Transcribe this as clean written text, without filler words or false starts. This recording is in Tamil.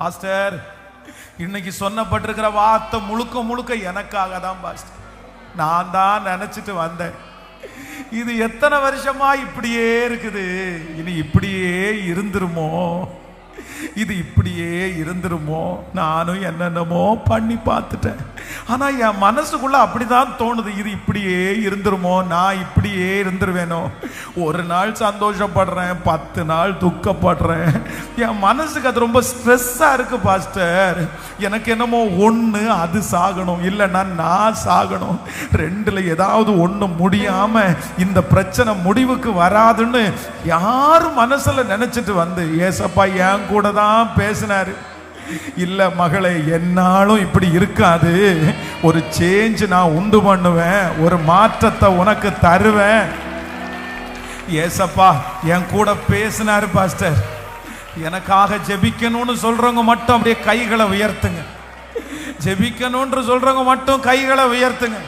பாஸ்டர், இன்னைக்கு சொன்னப்பட்டிருக்கிற வார்த்தை முழுக்க முழுக்க எனக்காக தான் பாஸ்டர். நான் தான் நினைச்சிட்டு வந்தேன், இது எத்தனை வருஷமா இப்படியே இருக்குது, இனி இப்படியே இருந்துருமோ, இது இப்படியே இருந்துருமோ. நானும் என்னென்னமோ பண்ணி பார்த்துட்டேன். ஆனா என் மனசுக்குள்ள அப்படிதான் தோணுது, இது இப்படியே இருந்துருமோ, நான் இப்படியே இருந்துருவேனோ. ஒரு நாள் சந்தோஷப்படுறேன், 10 நாள் துக்கப்படுறேன். என் மனசுக்கு அது ரொம்ப ஸ்ட்ரெஸ்ஸா இருக்கு பாஸ்டர். எனக்கு என்னமோ ஒன்று அது சாகணும், இல்லைன்னா நான் சாகணும். ரெண்டுல ஏதாவது ஒன்று முடியாம இந்த பிரச்சனை முடிவுக்கு வராதுன்னு யார் மனசுல நினைச்சிட்டு வந்து ஏசப்பா என் கூட தான் பேசினாரு. இல்ல மகளே, என்னாலும் இப்படி இருக்காது, ஒரு சேஞ்ச் நான் உண்டு பண்ணுவேன், ஒரு மாற்றத்தை உனக்கு தருவேன். ஏசப்பா என் கூட பேசினாரு பாஸ்டர். எனக்காக ஜெபிக்கணும்னு சொல்றவங்க மட்டும் அப்படியே கைகளை உயர்த்துங்க. ஜெபிக்கணும்னு சொல்றவங்க மட்டும் கைகளை உயர்த்துங்க.